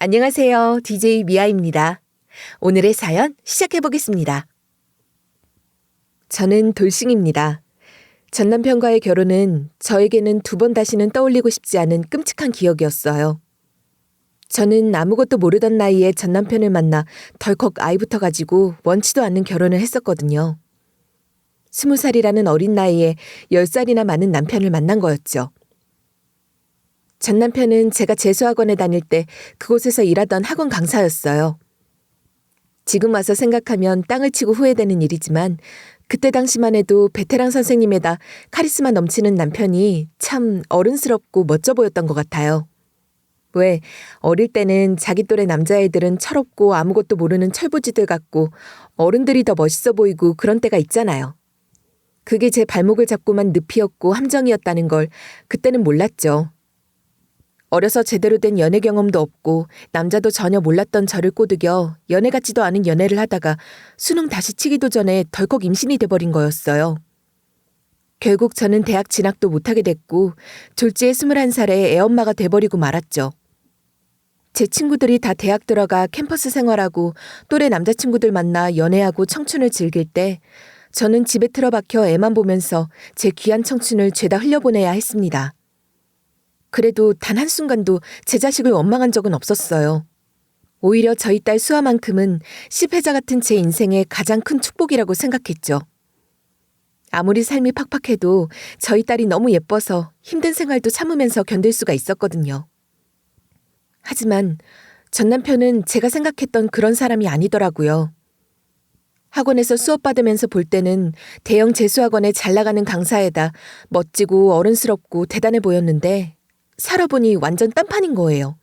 안녕하세요. DJ 미아입니다. 오늘의 사연 시작해보겠습니다. 저는 돌싱입니다. 전 남편과의 결혼은 저에게는 두 번 다시는 떠올리고 싶지 않은 끔찍한 기억이었어요. 저는 아무것도 모르던 나이에 전 남편을 만나 덜컥 아이부터 가지고 원치도 않는 결혼을 했었거든요. 20살이라는 어린 나이에 10살이나 많은 남편을 만난 거였죠. 전 남편은 제가 재수학원에 다닐 때 그곳에서 일하던 학원 강사였어요. 지금 와서 생각하면 땅을 치고 후회되는 일이지만 그때 당시만 해도 베테랑 선생님에다 카리스마 넘치는 남편이 참 어른스럽고 멋져 보였던 것 같아요. 왜 어릴 때는 자기 또래 남자애들은 철없고 아무것도 모르는 철부지들 같고 어른들이 더 멋있어 보이고 그런 때가 있잖아요. 그게 제 발목을 잡고만 늪이었고 함정이었다는 걸 그때는 몰랐죠. 어려서 제대로 된 연애 경험도 없고 남자도 전혀 몰랐던 저를 꼬드겨 연애 같지도 않은 연애를 하다가 수능 다시 치기도 전에 덜컥 임신이 돼버린 거였어요. 결국 저는 대학 진학도 못하게 됐고 졸지에 21살에 애엄마가 돼버리고 말았죠. 제 친구들이 다 대학 들어가 캠퍼스 생활하고 또래 남자친구들 만나 연애하고 청춘을 즐길 때 저는 집에 틀어박혀 애만 보면서 제 귀한 청춘을 죄다 흘려보내야 했습니다. 그래도 단 한순간도 제 자식을 원망한 적은 없었어요. 오히려 저희 딸 수아만큼은 10회자 같은 제 인생의 가장 큰 축복이라고 생각했죠. 아무리 삶이 팍팍해도 저희 딸이 너무 예뻐서 힘든 생활도 참으면서 견딜 수가 있었거든요. 하지만 전 남편은 제가 생각했던 그런 사람이 아니더라고요. 학원에서 수업받으면서 볼 때는 대형 재수학원에 잘 나가는 강사에다 멋지고 어른스럽고 대단해 보였는데 살아보니 완전 딴판인 거예요.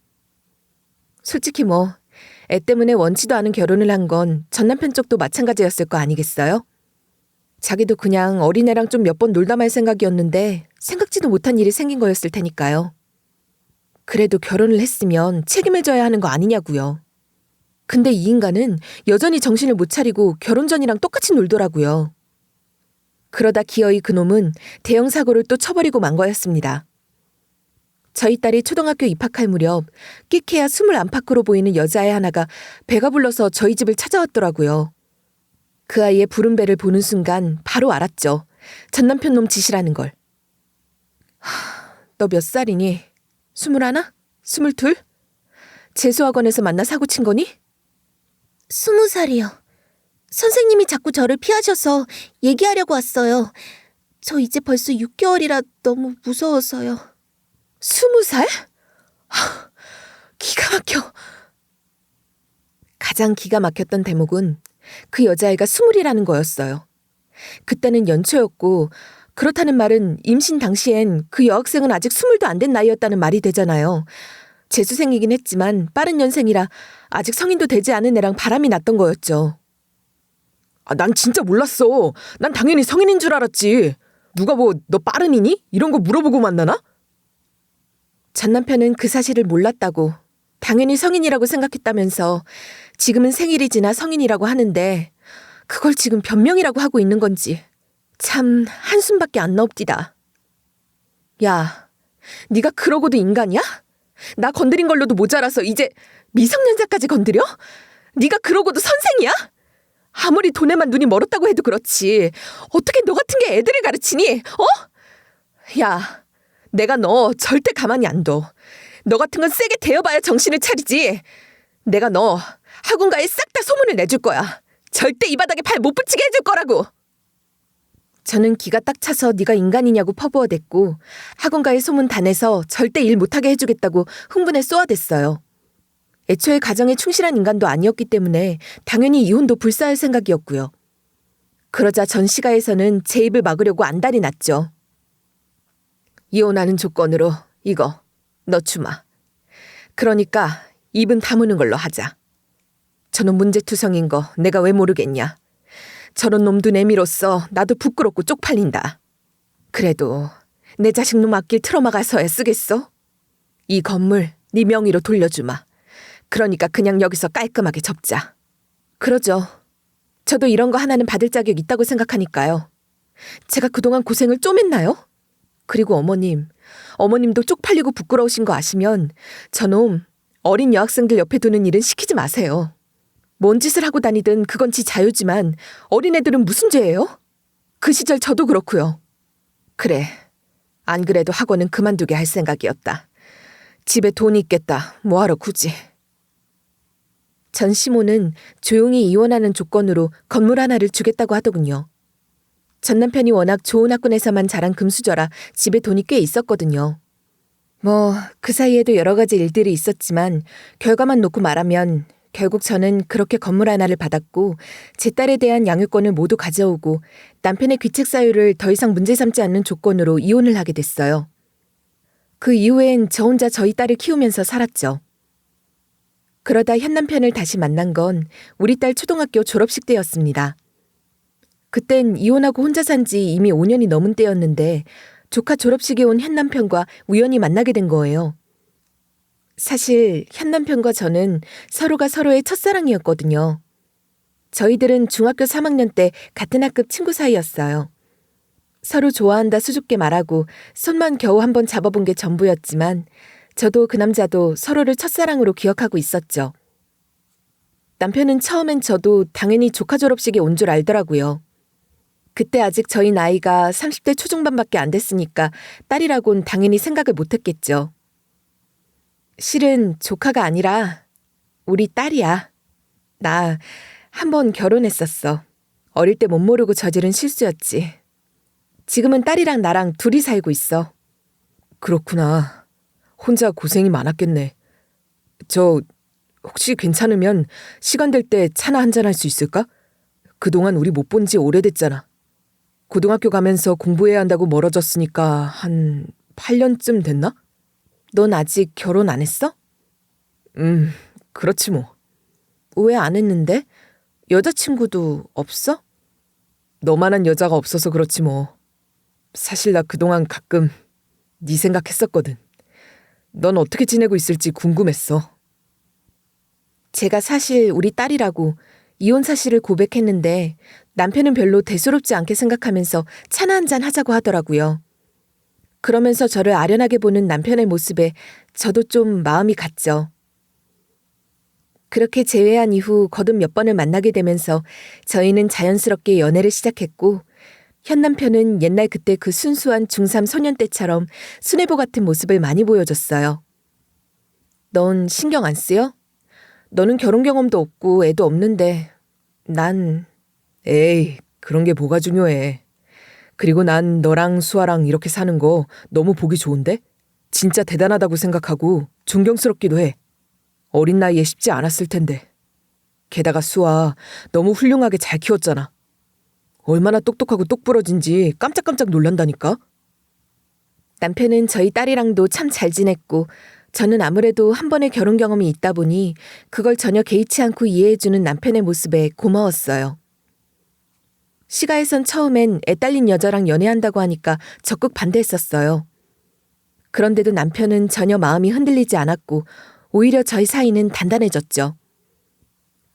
솔직히 애 때문에 원치도 않은 결혼을 한 건 전 남편 쪽도 마찬가지였을 거 아니겠어요? 자기도 그냥 어린애랑 좀 몇 번 놀다 말 생각이었는데 생각지도 못한 일이 생긴 거였을 테니까요. 그래도 결혼을 했으면 책임을 져야 하는 거 아니냐고요. 근데 이 인간은 여전히 정신을 못 차리고 결혼 전이랑 똑같이 놀더라고요. 그러다 기어이 그놈은 대형 사고를 또 쳐버리고 만 거였습니다. 저희 딸이 초등학교 입학할 무렵 끼케야 20안팎으로 보이는 여자애 하나가 배가 불러서 저희 집을 찾아왔더라고요. 그 아이의 부른 배를 보는 순간 바로 알았죠. 전 남편 놈 짓이라는 걸. 너 몇 살이니? 21? 22? 재수학원에서 만나 사고 친 거니? 20살이요. 선생님이 자꾸 저를 피하셔서 얘기하려고 왔어요. 저 이제 벌써 6개월이라 너무 무서워서요. 20살? 기가 막혀. 가장 기가 막혔던 대목은 그 여자애가 20이라는 거였어요. 그때는 연초였고 그렇다는 말은 임신 당시엔 그 여학생은 아직 20도 안 된 나이였다는 말이 되잖아요. 재수생이긴 했지만 빠른 년생이라 아직 성인도 되지 않은 애랑 바람이 났던 거였죠. 난 진짜 몰랐어. 난 당연히 성인인 줄 알았지. 누가 너 빠른이니? 이런 거 물어보고 만나나? 전 남편은 그 사실을 몰랐다고 당연히 성인이라고 생각했다면서 지금은 생일이 지나 성인이라고 하는데 그걸 지금 변명이라고 하고 있는 건지 참 한숨밖에 안 나옵디다. 야, 네가 그러고도 인간이야? 나 건드린 걸로도 모자라서 이제 미성년자까지 건드려? 네가 그러고도 선생이야? 아무리 돈에만 눈이 멀었다고 해도 그렇지 어떻게 너 같은 게 애들을 가르치니? 야, 내가 너 절대 가만히 안 둬. 너 같은 건 세게 대어봐야 정신을 차리지. 내가 너 학원가에 싹 다 소문을 내줄 거야. 절대 이 바닥에 발 못 붙이게 해줄 거라고. 저는 기가 딱 차서 네가 인간이냐고 퍼부어댔고 학원가에 소문 다 내서 절대 일 못하게 해주겠다고 흥분에 쏘아댔어요. 애초에 가정에 충실한 인간도 아니었기 때문에 당연히 이혼도 불사할 생각이었고요. 그러자 전 시가에서는 제 입을 막으려고 안달이 났죠. 이혼하는 조건으로 이거 너 주마. 그러니까 입은 다무는 걸로 하자. 저놈 문제투성인 거 내가 왜 모르겠냐. 저런 놈도 내미로써 나도 부끄럽고 쪽팔린다. 그래도 내 자식놈 앞길 틀어막아서야 쓰겠어? 이 건물 네 명의로 돌려주마. 그러니까 그냥 여기서 깔끔하게 접자. 그러죠. 저도 이런 거 하나는 받을 자격 있다고 생각하니까요. 제가 그동안 고생을 좀 했나요? 그리고 어머님도 쪽팔리고 부끄러우신 거 아시면 저놈 어린 여학생들 옆에 두는 일은 시키지 마세요. 뭔 짓을 하고 다니든 그건 지 자유지만 어린애들은 무슨 죄예요? 그 시절 저도 그렇고요. 그래, 안 그래도 학원은 그만두게 할 생각이었다. 집에 돈이 있겠다. 뭐하러 굳이. 전 시모는 조용히 이혼하는 조건으로 건물 하나를 주겠다고 하더군요. 전 남편이 워낙 좋은 학군에서만 자란 금수저라 집에 돈이 꽤 있었거든요. 그 사이에도 여러 가지 일들이 있었지만 결과만 놓고 말하면 결국 저는 그렇게 건물 하나를 받았고 제 딸에 대한 양육권을 모두 가져오고 남편의 귀책 사유를 더 이상 문제 삼지 않는 조건으로 이혼을 하게 됐어요. 그 이후엔 저 혼자 저희 딸을 키우면서 살았죠. 그러다 현 남편을 다시 만난 건 우리 딸 초등학교 졸업식 때였습니다. 그땐 이혼하고 혼자 산 지 이미 5년이 넘은 때였는데 조카 졸업식에 온 현 남편과 우연히 만나게 된 거예요. 사실 현 남편과 저는 서로가 서로의 첫사랑이었거든요. 저희들은 중학교 3학년 때 같은 학급 친구 사이였어요. 서로 좋아한다 수줍게 말하고 손만 겨우 한번 잡아본 게 전부였지만 저도 그 남자도 서로를 첫사랑으로 기억하고 있었죠. 남편은 처음엔 저도 당연히 조카 졸업식에 온 줄 알더라고요. 그때 아직 저희 나이가 30대 초중반밖에 안 됐으니까 딸이라곤 당연히 생각을 못했겠죠. 실은 조카가 아니라 우리 딸이야. 나 한 번 결혼했었어. 어릴 때 못 모르고 저지른 실수였지. 지금은 딸이랑 나랑 둘이 살고 있어. 그렇구나. 혼자 고생이 많았겠네. 혹시 괜찮으면 시간 될 때 차나 한잔 할 수 있을까? 그동안 우리 못 본 지 오래됐잖아. 고등학교 가면서 공부해야 한다고 멀어졌으니까 한 8년쯤 됐나? 넌 아직 결혼 안 했어? 그렇지 뭐. 왜 안 했는데? 여자친구도 없어? 너만한 여자가 없어서 그렇지 뭐. 사실 나 그동안 가끔 네 생각했었거든. 넌 어떻게 지내고 있을지 궁금했어. 제가 사실 우리 딸이라고 이혼 사실을 고백했는데 남편은 별로 대수롭지 않게 생각하면서 차나 한잔 하자고 하더라고요. 그러면서 저를 아련하게 보는 남편의 모습에 저도 좀 마음이 갔죠. 그렇게 재회한 이후 거듭 몇 번을 만나게 되면서 저희는 자연스럽게 연애를 시작했고 현 남편은 옛날 그때 그 순수한 중3 소년 때처럼 순애보 같은 모습을 많이 보여줬어요. 넌 신경 안 쓰여? 너는 결혼 경험도 없고 애도 없는데 난... 에이, 그런 게 뭐가 중요해. 그리고 난 너랑 수아랑 이렇게 사는 거 너무 보기 좋은데? 진짜 대단하다고 생각하고 존경스럽기도 해. 어린 나이에 쉽지 않았을 텐데. 게다가 수아 너무 훌륭하게 잘 키웠잖아. 얼마나 똑똑하고 똑부러진지 깜짝깜짝 놀란다니까? 남편은 저희 딸이랑도 참 잘 지냈고 저는 아무래도 한 번의 결혼 경험이 있다 보니 그걸 전혀 개의치 않고 이해해주는 남편의 모습에 고마웠어요. 시가에선 처음엔 애 딸린 여자랑 연애한다고 하니까 적극 반대했었어요. 그런데도 남편은 전혀 마음이 흔들리지 않았고 오히려 저희 사이는 단단해졌죠.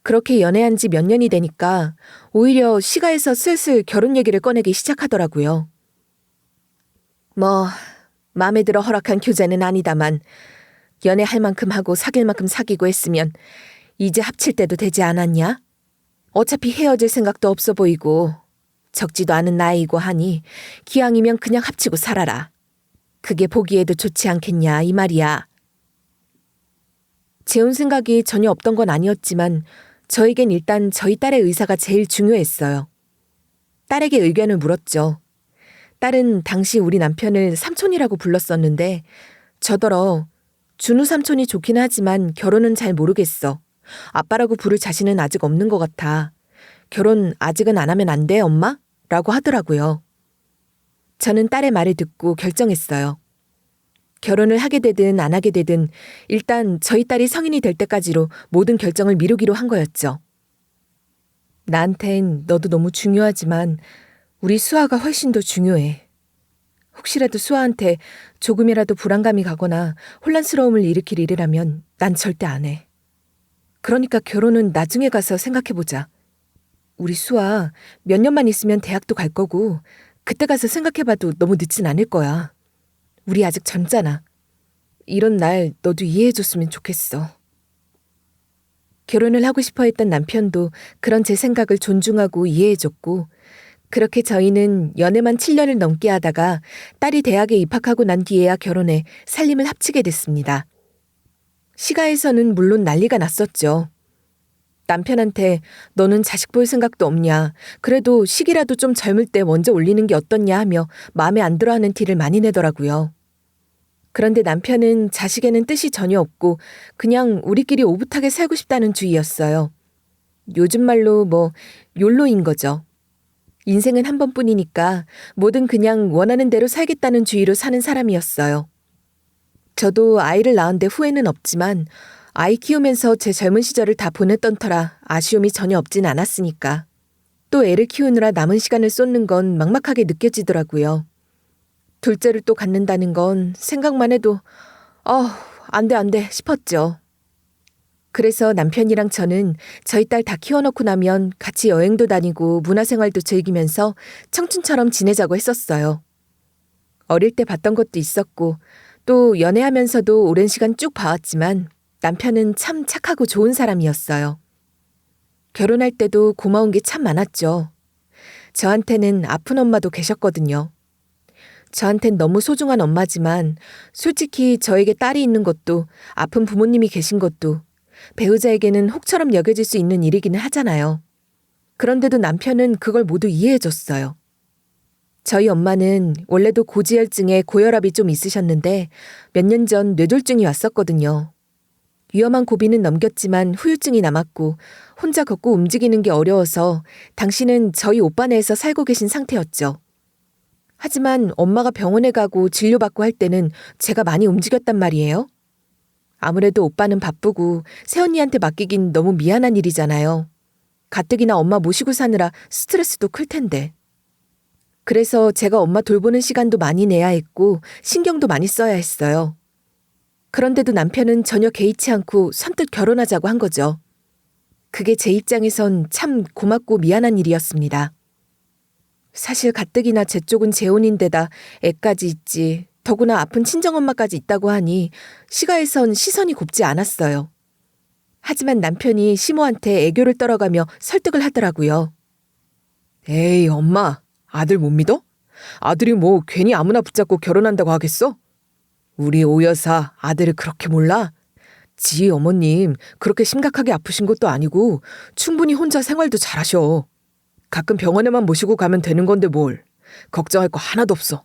그렇게 연애한 지 몇 년이 되니까 오히려 시가에서 슬슬 결혼 얘기를 꺼내기 시작하더라고요. 마음에 들어 허락한 교제는 아니다만 연애할 만큼 하고 사귈 만큼 사귀고 했으면 이제 합칠 때도 되지 않았냐? 어차피 헤어질 생각도 없어 보이고 적지도 않은 나이고 하니 기왕이면 그냥 합치고 살아라. 그게 보기에도 좋지 않겠냐 이 말이야. 재혼 생각이 전혀 없던 건 아니었지만 저에겐 일단 저희 딸의 의사가 제일 중요했어요. 딸에게 의견을 물었죠. 딸은 당시 우리 남편을 삼촌이라고 불렀었는데 저더러 준우 삼촌이 좋긴 하지만 결혼은 잘 모르겠어. 아빠라고 부를 자신은 아직 없는 것 같아. 결혼 아직은 안 하면 안 돼, 엄마? 라고 하더라고요. 저는 딸의 말을 듣고 결정했어요. 결혼을 하게 되든 안 하게 되든 일단 저희 딸이 성인이 될 때까지로 모든 결정을 미루기로 한 거였죠. 나한텐 너도 너무 중요하지만 우리 수아가 훨씬 더 중요해. 혹시라도 수아한테 조금이라도 불안감이 가거나 혼란스러움을 일으킬 일이라면 난 절대 안 해. 그러니까 결혼은 나중에 가서 생각해보자. 우리 수아 몇 년만 있으면 대학도 갈 거고 그때 가서 생각해봐도 너무 늦진 않을 거야. 우리 아직 젊잖아. 이런 날 너도 이해해줬으면 좋겠어. 결혼을 하고 싶어 했던 남편도 그런 제 생각을 존중하고 이해해줬고, 그렇게 저희는 연애만 7년을 넘게 하다가 딸이 대학에 입학하고 난 뒤에야 결혼해 살림을 합치게 됐습니다. 시가에서는 물론 난리가 났었죠. 남편한테 너는 자식 볼 생각도 없냐, 그래도 식이라도 좀 젊을 때 먼저 올리는 게 어떻냐 하며 마음에 안 들어하는 티를 많이 내더라고요. 그런데 남편은 자식에는 뜻이 전혀 없고 그냥 우리끼리 오붓하게 살고 싶다는 주의였어요. 요즘 말로 욜로인 거죠. 인생은 한 번뿐이니까 뭐든 그냥 원하는 대로 살겠다는 주의로 사는 사람이었어요. 저도 아이를 낳은데 후회는 없지만 아이 키우면서 제 젊은 시절을 다 보냈던 터라 아쉬움이 전혀 없진 않았으니까. 또 애를 키우느라 남은 시간을 쏟는 건 막막하게 느껴지더라고요. 둘째를 또 갖는다는 건 생각만 해도 안 돼 싶었죠. 그래서 남편이랑 저는 저희 딸 다 키워놓고 나면 같이 여행도 다니고 문화생활도 즐기면서 청춘처럼 지내자고 했었어요. 어릴 때 봤던 것도 있었고 또 연애하면서도 오랜 시간 쭉 봐왔지만 남편은 참 착하고 좋은 사람이었어요. 결혼할 때도 고마운 게 참 많았죠. 저한테는 아픈 엄마도 계셨거든요. 저한텐 너무 소중한 엄마지만 솔직히 저에게 딸이 있는 것도 아픈 부모님이 계신 것도 배우자에게는 혹처럼 여겨질 수 있는 일이기는 하잖아요. 그런데도 남편은 그걸 모두 이해해줬어요. 저희 엄마는 원래도 고지혈증에 고혈압이 좀 있으셨는데 몇 년 전 뇌졸중이 왔었거든요. 위험한 고비는 넘겼지만 후유증이 남았고 혼자 걷고 움직이는 게 어려워서 당시는 저희 오빠네에서 살고 계신 상태였죠. 하지만 엄마가 병원에 가고 진료받고 할 때는 제가 많이 움직였단 말이에요. 아무래도 오빠는 바쁘고 새언니한테 맡기긴 너무 미안한 일이잖아요. 가뜩이나 엄마 모시고 사느라 스트레스도 클 텐데. 그래서 제가 엄마 돌보는 시간도 많이 내야 했고 신경도 많이 써야 했어요. 그런데도 남편은 전혀 개의치 않고 선뜻 결혼하자고 한 거죠. 그게 제 입장에선 참 고맙고 미안한 일이었습니다. 사실 가뜩이나 제 쪽은 재혼인데다 애까지 있지, 더구나 아픈 친정엄마까지 있다고 하니 시가에선 시선이 곱지 않았어요. 하지만 남편이 시모한테 애교를 떨어가며 설득을 하더라고요. 에이 엄마, 아들 못 믿어? 아들이 뭐 괜히 아무나 붙잡고 결혼한다고 하겠어? 우리 오여사 아들을 그렇게 몰라? 지 어머님 그렇게 심각하게 아프신 것도 아니고 충분히 혼자 생활도 잘하셔. 가끔 병원에만 모시고 가면 되는 건데 뭘. 걱정할 거 하나도 없어.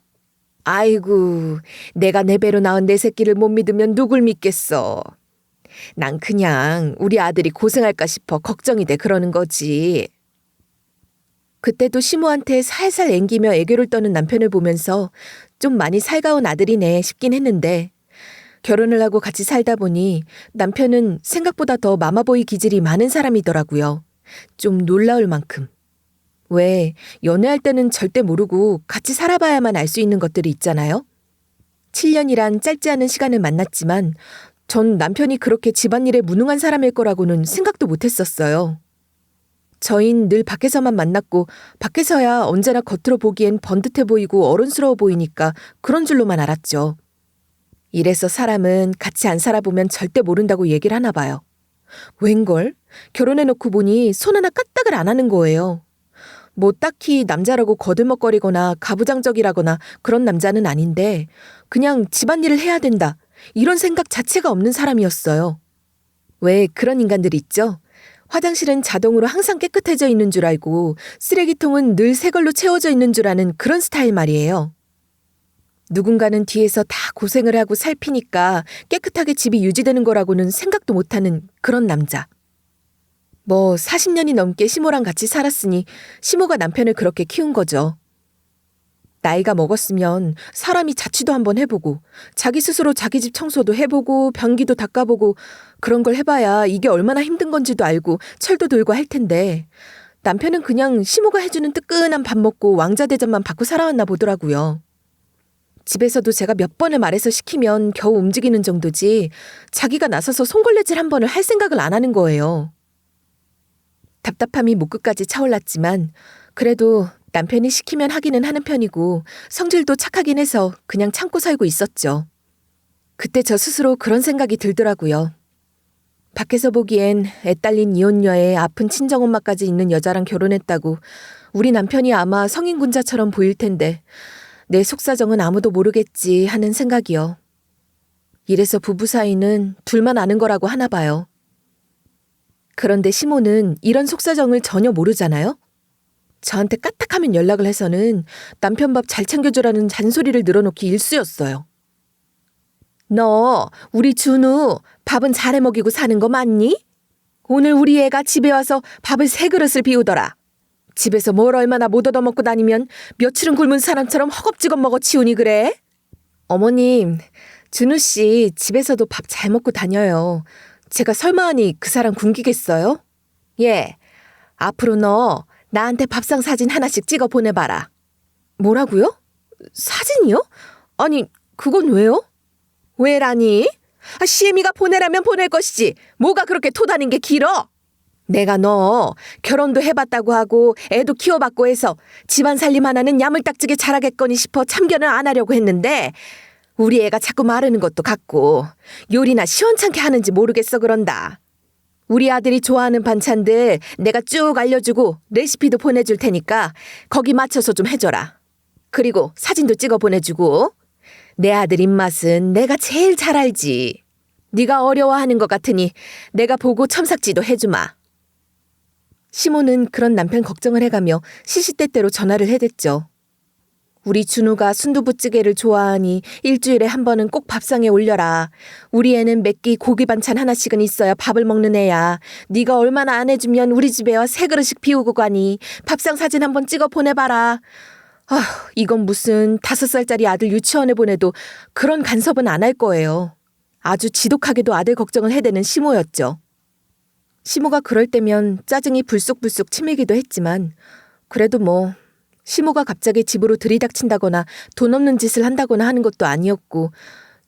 아이고, 내가 내 배로 낳은 내 새끼를 못 믿으면 누굴 믿겠어. 난 그냥 우리 아들이 고생할까 싶어 걱정이 돼 그러는 거지. 그때도 시모한테 살살 앵기며 애교를 떠는 남편을 보면서 좀 많이 살가운 아들이네 싶긴 했는데 결혼을 하고 같이 살다 보니 남편은 생각보다 더 마마보이 기질이 많은 사람이더라고요. 좀 놀라울 만큼. 왜 연애할 때는 절대 모르고 같이 살아봐야만 알 수 있는 것들이 있잖아요. 7년이란 짧지 않은 시간을 만났지만 전 남편이 그렇게 집안일에 무능한 사람일 거라고는 생각도 못했었어요. 저흰 늘 밖에서만 만났고 밖에서야 언제나 겉으로 보기엔 번듯해 보이고 어른스러워 보이니까 그런 줄로만 알았죠. 이래서 사람은 같이 안 살아보면 절대 모른다고 얘기를 하나 봐요. 웬걸? 결혼해놓고 보니 손 하나 까딱을 안 하는 거예요. 뭐 딱히 남자라고 거들먹거리거나 가부장적이라거나 그런 남자는 아닌데 그냥 집안일을 해야 된다. 이런 생각 자체가 없는 사람이었어요. 왜 그런 인간들 있죠? 화장실은 자동으로 항상 깨끗해져 있는 줄 알고 쓰레기통은 늘 새 걸로 채워져 있는 줄 아는 그런 스타일 말이에요. 누군가는 뒤에서 다 고생을 하고 살피니까 깨끗하게 집이 유지되는 거라고는 생각도 못하는 그런 남자. 40년이 넘게 시모랑 같이 살았으니 시모가 남편을 그렇게 키운 거죠. 나이가 먹었으면 사람이 자취도 한번 해보고 자기 스스로 자기 집 청소도 해보고 변기도 닦아보고 그런 걸 해봐야 이게 얼마나 힘든 건지도 알고 철도 돌고 할 텐데 남편은 그냥 시모가 해주는 뜨끈한 밥 먹고 왕자 대접만 받고 살아왔나 보더라고요. 집에서도 제가 몇 번을 말해서 시키면 겨우 움직이는 정도지 자기가 나서서 손걸레질 한 번을 할 생각을 안 하는 거예요. 답답함이 목끝까지 차올랐지만 그래도 남편이 시키면 하기는 하는 편이고 성질도 착하긴 해서 그냥 참고 살고 있었죠. 그때 저 스스로 그런 생각이 들더라고요. 밖에서 보기엔 애딸린 이혼녀에 아픈 친정엄마까지 있는 여자랑 결혼했다고 우리 남편이 아마 성인군자처럼 보일 텐데 내 속사정은 아무도 모르겠지 하는 생각이요. 이래서 부부 사이는 둘만 아는 거라고 하나 봐요. 그런데 시모는 이런 속사정을 전혀 모르잖아요? 저한테 까딱하면 연락을 해서는 남편 밥 잘 챙겨주라는 잔소리를 늘어놓기 일쑤였어요. 너 우리 준우 밥은 잘해 먹이고 사는 거 맞니? 오늘 우리 애가 집에 와서 밥을 3그릇을 비우더라. 집에서 뭘 얼마나 못 얻어먹고 다니면 며칠은 굶은 사람처럼 허겁지겁 먹어 치우니 그래? 어머님, 준우 씨 집에서도 밥 잘 먹고 다녀요. 제가 설마 하니 그 사람 굶기겠어요? 예, 앞으로 너 나한테 밥상 사진 하나씩 찍어 보내봐라. 뭐라고요? 사진이요? 아니, 그건 왜요? 왜라니? 시애미가 보내라면 보낼 것이지. 뭐가 그렇게 토다닌 게 길어? 내가 너 결혼도 해봤다고 하고 애도 키워봤고 해서 집안 살림 하나는 야물딱지게 잘하겠거니 싶어 참견을 안 하려고 했는데 우리 애가 자꾸 마르는 것도 같고 요리나 시원찮게 하는지 모르겠어 그런다. 우리 아들이 좋아하는 반찬들 내가 쭉 알려주고 레시피도 보내줄 테니까 거기 맞춰서 좀 해줘라. 그리고 사진도 찍어 보내주고. 내 아들 입맛은 내가 제일 잘 알지. 네가 어려워하는 것 같으니 내가 보고 첨삭지도 해주마. 시모는 그런 남편 걱정을 해가며 시시때때로 전화를 해댔죠. 우리 준우가 순두부찌개를 좋아하니 일주일에 한 번은 꼭 밥상에 올려라. 우리 애는 몇 끼 고기 반찬 하나씩은 있어야 밥을 먹는 애야. 네가 얼마나 안 해주면 우리 집에 와 3그릇씩 비우고 가니. 밥상 사진 한번 찍어 보내봐라. 이건 무슨 5살짜리 아들 유치원에 보내도 그런 간섭은 안 할 거예요. 아주 지독하게도 아들 걱정을 해대는 시모였죠. 시모가 그럴 때면 짜증이 불쑥불쑥 치밀기도 했지만 그래도 뭐 시모가 갑자기 집으로 들이닥친다거나 돈 없는 짓을 한다거나 하는 것도 아니었고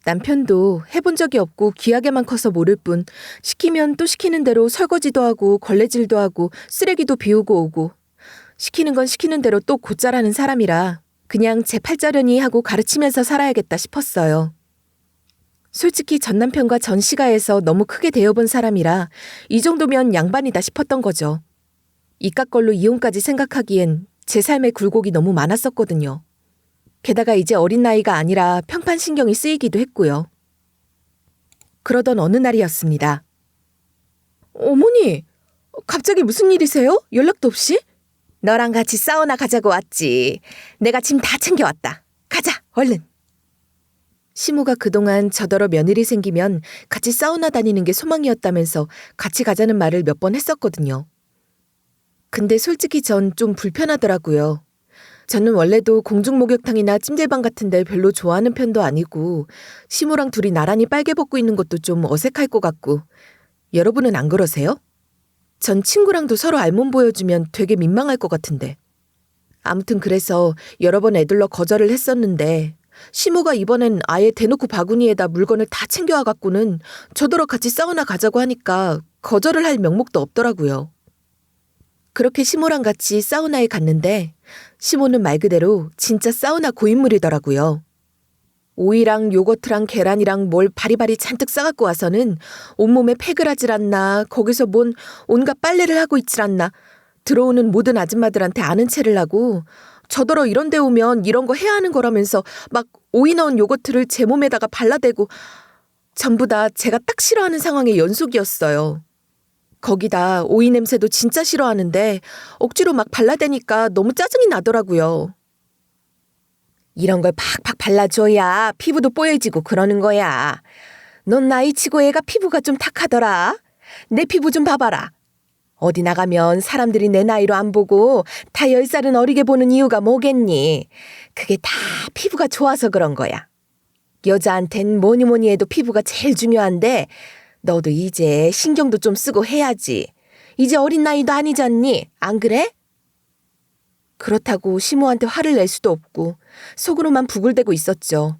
남편도 해본 적이 없고 귀하게만 커서 모를 뿐 시키면 또 시키는 대로 설거지도 하고 걸레질도 하고 쓰레기도 비우고 오고 시키는 건 시키는 대로 또 곧잘하는 사람이라 그냥 제 팔자려니 하고 가르치면서 살아야겠다 싶었어요. 솔직히 전 남편과 전 시가에서 너무 크게 대여본 사람이라 이 정도면 양반이다 싶었던 거죠. 이깟 걸로 이혼까지 생각하기엔 제 삶에 굴곡이 너무 많았었거든요. 게다가 이제 어린 나이가 아니라 평판신경이 쓰이기도 했고요. 그러던 어느 날이었습니다. 어머니, 갑자기 무슨 일이세요? 연락도 없이? 너랑 같이 사우나 가자고 왔지. 내가 짐 다 챙겨왔다. 가자, 얼른. 시모가 그동안 저더러 며느리 생기면 같이 사우나 다니는 게 소망이었다면서 같이 가자는 말을 몇 번 했었거든요. 근데 솔직히 전 좀 불편하더라고요. 저는 원래도 공중목욕탕이나 찜질방 같은 데 별로 좋아하는 편도 아니고 시모랑 둘이 나란히 빨개 벗고 있는 것도 좀 어색할 것 같고. 여러분은 안 그러세요? 전 친구랑도 서로 알몸 보여주면 되게 민망할 것 같은데. 아무튼 그래서 여러 번 애들러 거절을 했었는데 시모가 이번엔 아예 대놓고 바구니에다 물건을 다 챙겨와 갖고는 저더러 같이 사우나 가자고 하니까 거절을 할 명목도 없더라고요. 그렇게 시모랑 같이 사우나에 갔는데 시모는 말 그대로 진짜 사우나 고인물이더라고요. 오이랑 요거트랑 계란이랑 뭘 바리바리 잔뜩 싸갖고 와서는 온몸에 팩을 하질 않나 거기서 뭔 온갖 빨래를 하고 있질 않나 들어오는 모든 아줌마들한테 아는 체를 하고 저더러 이런 데 오면 이런 거 해야 하는 거라면서 막 오이 넣은 요거트를 제 몸에다가 발라대고 전부 다 제가 딱 싫어하는 상황의 연속이었어요. 거기다 오이 냄새도 진짜 싫어하는데 억지로 막 발라대니까 너무 짜증이 나더라고요. 이런 걸 팍팍 발라줘야 피부도 뽀얘지고 그러는 거야. 넌 나이치고 애가 피부가 좀 탁하더라. 내 피부 좀 봐봐라. 어디 나가면 사람들이 내 나이로 안 보고 다 10살은 어리게 보는 이유가 뭐겠니? 그게 다 피부가 좋아서 그런 거야. 여자한텐 뭐니 뭐니 해도 피부가 제일 중요한데 너도 이제 신경도 좀 쓰고 해야지. 이제 어린 나이도 아니잖니? 안 그래? 그렇다고 시모한테 화를 낼 수도 없고 속으로만 부글대고 있었죠.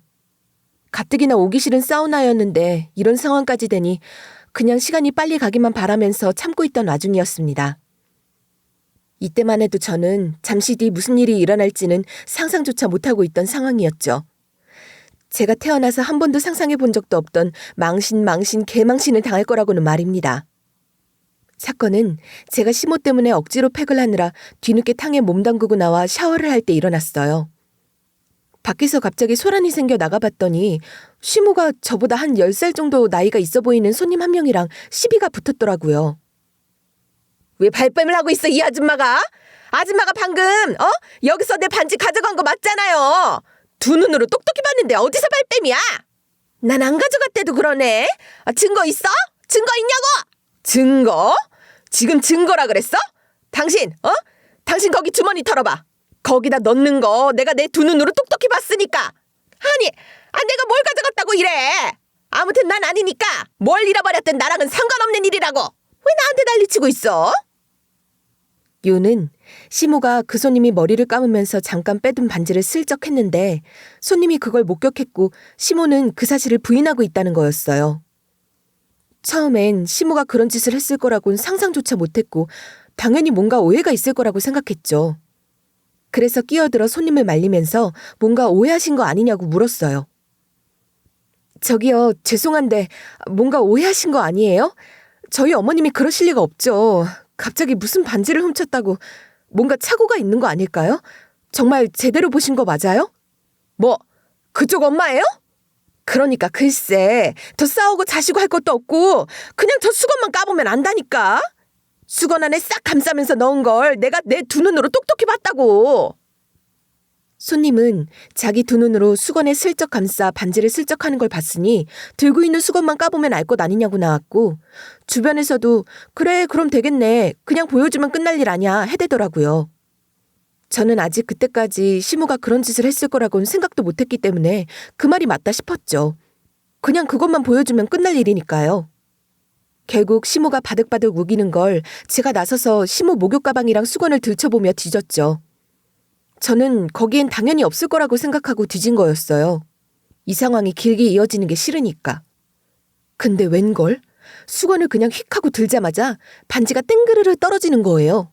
가뜩이나 오기 싫은 사우나였는데 이런 상황까지 되니 그냥 시간이 빨리 가기만 바라면서 참고 있던 와중이었습니다. 이때만 해도 저는 잠시 뒤 무슨 일이 일어날지는 상상조차 못하고 있던 상황이었죠. 제가 태어나서 한 번도 상상해 본 적도 없던 망신, 개망신을 당할 거라고는 말입니다. 사건은 제가 시모 때문에 억지로 팩을 하느라 뒤늦게 탕에 몸 담그고 나와 샤워를 할 때 일어났어요. 밖에서 갑자기 소란이 생겨 나가봤더니 시모가 저보다 한 10살 정도 나이가 있어 보이는 손님 한 명이랑 시비가 붙었더라고요. 왜 발뺌을 하고 있어, 이 아줌마가? 아줌마가 방금 여기서 내 반지 가져간 거 맞잖아요. 두 눈으로 똑똑히 봤는데 어디서 발뺌이야? 난 안 가져갔대도 그러네. 증거 있어? 증거 있냐고? 증거? 지금 증거라 그랬어? 당신 거기 주머니 털어봐. 거기다 넣는 거 내가 내 두 눈으로 똑똑히 봤으니까. 아니, 내가 뭘 가져갔다고 이래. 아무튼 난 아니니까 뭘 잃어버렸든 나랑은 상관없는 일이라고. 왜 나한테 난리치고 있어? 유는 시모가 그 손님이 머리를 감으면서 잠깐 빼둔 반지를 슬쩍 했는데 손님이 그걸 목격했고 시모는 그 사실을 부인하고 있다는 거였어요. 처음엔 시모가 그런 짓을 했을 거라고는 상상조차 못했고 당연히 뭔가 오해가 있을 거라고 생각했죠. 그래서 끼어들어 손님을 말리면서 뭔가 오해하신 거 아니냐고 물었어요. 저기요, 죄송한데 뭔가 오해하신 거 아니에요? 저희 어머님이 그러실 리가 없죠. 갑자기 무슨 반지를 훔쳤다고 뭔가 착오가 있는 거 아닐까요? 정말 제대로 보신 거 맞아요? 뭐, 그쪽 엄마예요? 그러니까 글쎄, 더 싸우고 자시고 할 것도 없고 그냥 저 수건만 까보면 안다니까. 수건 안에 싹 감싸면서 넣은 걸 내가 내 두 눈으로 똑똑히 봤다고. 손님은 자기 두 눈으로 수건에 슬쩍 감싸 반지를 슬쩍 하는 걸 봤으니 들고 있는 수건만 까보면 알 것 아니냐고 나왔고 주변에서도 그래 그럼 되겠네 그냥 보여주면 끝날 일 아니야 해대더라고요. 저는 아직 그때까지 시모가 그런 짓을 했을 거라고는 생각도 못했기 때문에 그 말이 맞다 싶었죠. 그냥 그것만 보여주면 끝날 일이니까요. 결국 시모가 바득바득 우기는 걸 제가 나서서 시모 목욕 가방이랑 수건을 들춰보며 뒤졌죠. 저는 거기엔 당연히 없을 거라고 생각하고 뒤진 거였어요. 이 상황이 길게 이어지는 게 싫으니까. 근데 웬걸? 수건을 그냥 휙 하고 들자마자 반지가 땡그르르 떨어지는 거예요.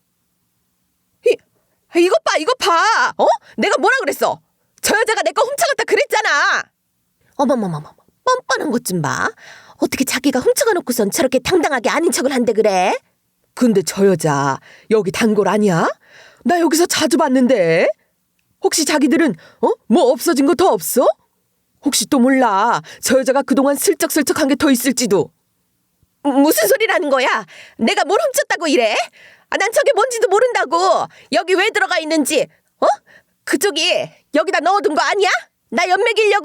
이것 봐! 내가 뭐라 그랬어? 저 여자가 내 거 훔쳐갔다 그랬잖아! 어머머머머, 뻔뻔한 것 좀 봐. 어떻게 자기가 훔쳐가 놓고선 저렇게 당당하게 아닌 척을 한대 그래? 근데 저 여자 여기 단골 아니야? 나 여기서 자주 봤는데. 혹시 자기들은 뭐 없어진 거 더 없어? 혹시 또 몰라. 저 여자가 그동안 슬쩍슬쩍 한 게 더 있을지도. 무슨 소리라는 거야? 내가 뭘 훔쳤다고 이래? 난 저게 뭔지도 모른다고. 여기 왜 들어가 있는지. 그쪽이 여기다 넣어둔 거 아니야? 나 연맥이려고?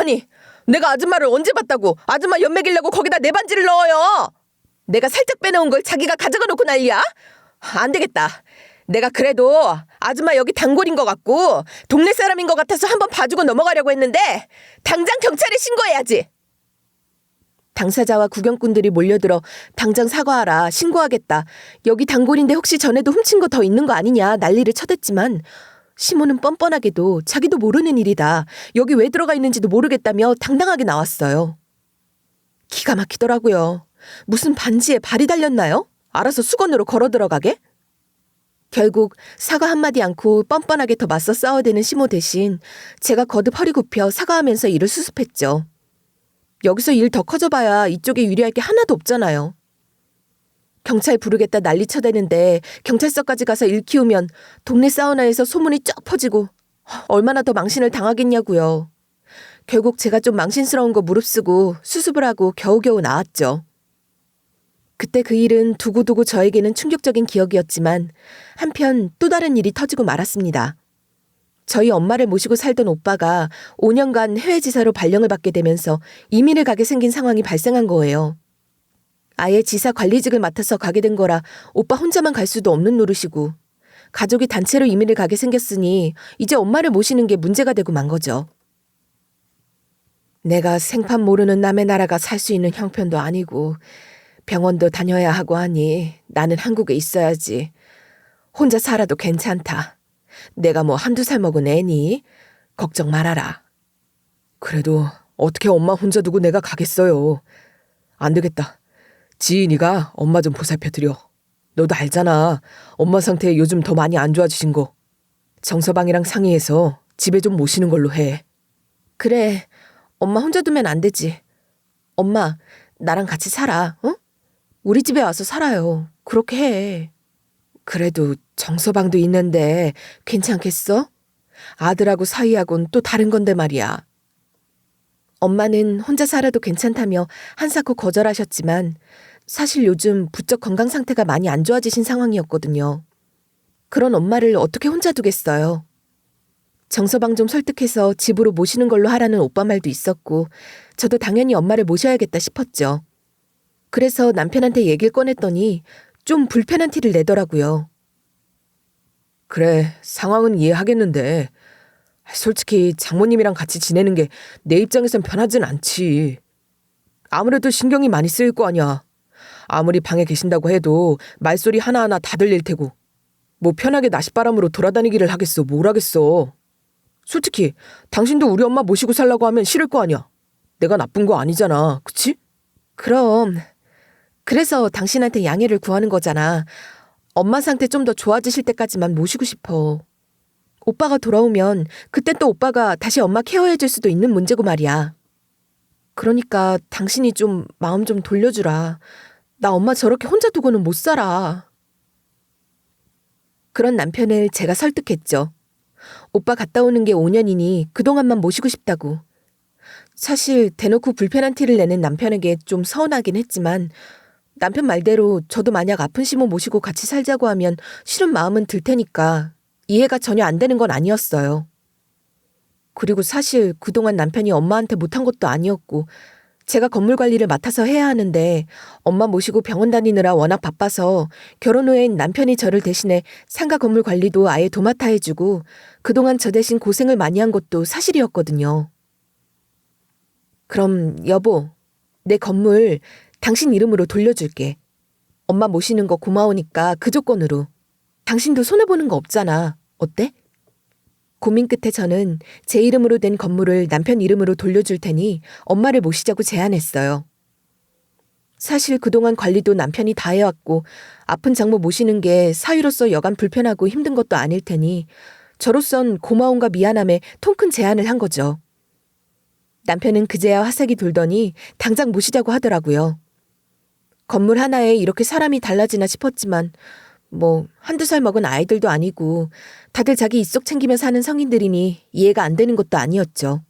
아니, 내가 아줌마를 언제 봤다고 아줌마 연맥이려고 거기다 내 반지를 넣어요. 내가 살짝 빼놓은 걸 자기가 가져가 놓고 난리야? 안 되겠다. 내가 그래도 아줌마 여기 단골인 것 같고 동네 사람인 것 같아서 한번 봐주고 넘어가려고 했는데 당장 경찰에 신고해야지. 당사자와 구경꾼들이 몰려들어 당장 사과하라, 신고하겠다. 여기 단골인데 혹시 전에도 훔친 거 더 있는 거 아니냐 난리를 쳐댔지만 시모는 뻔뻔하게도 자기도 모르는 일이다. 여기 왜 들어가 있는지도 모르겠다며 당당하게 나왔어요. 기가 막히더라고요. 무슨 반지에 발이 달렸나요? 알아서 수건으로 걸어 들어가게? 결국 사과 한마디 않고 뻔뻔하게 더 맞서 싸워대는 시모 대신 제가 거듭 허리 굽혀 사과하면서 일을 수습했죠. 여기서 일 더 커져봐야 이쪽에 유리할 게 하나도 없잖아요. 경찰 부르겠다 난리 쳐대는데 경찰서까지 가서 일 키우면 동네 사우나에서 소문이 쫙 퍼지고 얼마나 더 망신을 당하겠냐고요. 결국 제가 좀 망신스러운 거 무릅쓰고 수습을 하고 겨우겨우 나왔죠. 그때 그 일은 두고두고 저에게는 충격적인 기억이었지만 한편 또 다른 일이 터지고 말았습니다. 저희 엄마를 모시고 살던 오빠가 5년간 해외 지사로 발령을 받게 되면서 이민을 가게 생긴 상황이 발생한 거예요. 아예 지사 관리직을 맡아서 가게 된 거라 오빠 혼자만 갈 수도 없는 노릇이고 가족이 단체로 이민을 가게 생겼으니 이제 엄마를 모시는 게 문제가 되고 만 거죠. 내가 생판 모르는 남의 나라가 살 수 있는 형편도 아니고 병원도 다녀야 하고 하니 나는 한국에 있어야지. 혼자 살아도 괜찮다. 내가 뭐 한두 살 먹은 애니? 걱정 말아라. 그래도 어떻게 엄마 혼자 두고 내가 가겠어요. 안 되겠다. 지인이가 엄마 좀 보살펴드려. 너도 알잖아. 엄마 상태 요즘 더 많이 안 좋아지신 거. 정서방이랑 상의해서 집에 좀 모시는 걸로 해. 그래, 엄마 혼자 두면 안 되지. 엄마, 나랑 같이 살아, 어? 우리 집에 와서 살아요. 그렇게 해. 그래도 정서방도 있는데 괜찮겠어? 아들하고 사이하고는 또 다른 건데 말이야. 엄마는 혼자 살아도 괜찮다며 한사코 거절하셨지만 사실 요즘 부쩍 건강 상태가 많이 안 좋아지신 상황이었거든요. 그런 엄마를 어떻게 혼자 두겠어요. 정서방 좀 설득해서 집으로 모시는 걸로 하라는 오빠 말도 있었고 저도 당연히 엄마를 모셔야겠다 싶었죠. 그래서 남편한테 얘기를 꺼냈더니 좀 불편한 티를 내더라고요. 그래, 상황은 이해하겠는데 솔직히 장모님이랑 같이 지내는 게 내 입장에선 편하진 않지. 아무래도 신경이 많이 쓰일 거 아니야. 아무리 방에 계신다고 해도 말소리 하나하나 다 들릴 테고 뭐 편하게 나싯바람으로 돌아다니기를 하겠어. 뭘 하겠어. 솔직히 당신도 우리 엄마 모시고 살라고 하면 싫을 거 아니야. 내가 나쁜 거 아니잖아. 그치? 그럼 그래서 당신한테 양해를 구하는 거잖아. 엄마 상태 좀 더 좋아지실 때까지만 모시고 싶어. 오빠가 돌아오면 그때 또 오빠가 다시 엄마 케어해줄 수도 있는 문제고 말이야. 그러니까 당신이 좀 마음 좀 돌려주라. 나 엄마 저렇게 혼자 두고는 못 살아. 그런 남편을 제가 설득했죠. 오빠 갔다 오는 게 5년이니 그동안만 모시고 싶다고. 사실 대놓고 불편한 티를 내는 남편에게 좀 서운하긴 했지만 남편 말대로 저도 만약 아픈 시모 모시고 같이 살자고 하면 싫은 마음은 들 테니까 이해가 전혀 안 되는 건 아니었어요. 그리고 사실 그동안 남편이 엄마한테 못한 것도 아니었고 제가 건물 관리를 맡아서 해야 하는데 엄마 모시고 병원 다니느라 워낙 바빠서 결혼 후엔 남편이 저를 대신해 상가 건물 관리도 아예 도맡아 해주고 그동안 저 대신 고생을 많이 한 것도 사실이었거든요. 그럼 여보, 내 건물 당신 이름으로 돌려줄게. 엄마 모시는 거 고마우니까 그 조건으로. 당신도 손해보는 거 없잖아. 어때? 고민 끝에 저는 제 이름으로 된 건물을 남편 이름으로 돌려줄 테니 엄마를 모시자고 제안했어요. 사실 그동안 관리도 남편이 다 해왔고 아픈 장모 모시는 게 사위로서 여간 불편하고 힘든 것도 아닐 테니 저로선 고마움과 미안함에 통 큰 제안을 한 거죠. 남편은 그제야 화색이 돌더니 당장 모시자고 하더라고요. 건물 하나에 이렇게 사람이 달라지나 싶었지만 뭐 한두 살 먹은 아이들도 아니고 다들 자기 입속 챙기며 사는 성인들이니 이해가 안 되는 것도 아니었죠.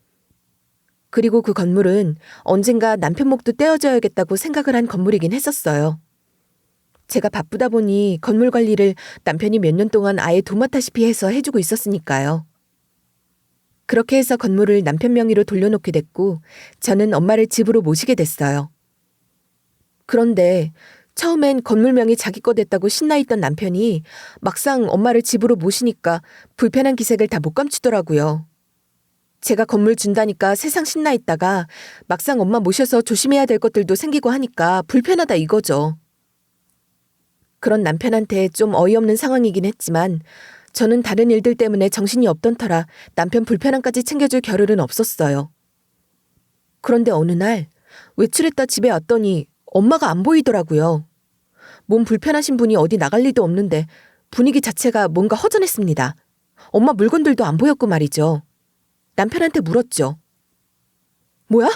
그리고 그 건물은 언젠가 남편 목도 떼어줘야겠다고 생각을 한 건물이긴 했었어요. 제가 바쁘다 보니 건물 관리를 남편이 몇 년 동안 아예 도맡아시피 해서 해주고 있었으니까요. 그렇게 해서 건물을 남편 명의로 돌려놓게 됐고 저는 엄마를 집으로 모시게 됐어요. 그런데 처음엔 건물명이 자기 거 됐다고 신나있던 남편이 막상 엄마를 집으로 모시니까 불편한 기색을 다 못 감추더라고요. 제가 건물 준다니까 세상 신나있다가 막상 엄마 모셔서 조심해야 될 것들도 생기고 하니까 불편하다 이거죠. 그런 남편한테 좀 어이없는 상황이긴 했지만 저는 다른 일들 때문에 정신이 없던 터라 남편 불편함까지 챙겨줄 겨를은 없었어요. 그런데 어느 날 외출했다 집에 왔더니 엄마가 안 보이더라고요. 몸 불편하신 분이 어디 나갈 리도 없는데 분위기 자체가 뭔가 허전했습니다. 엄마 물건들도 안 보였고 말이죠. 남편한테 물었죠. 뭐야?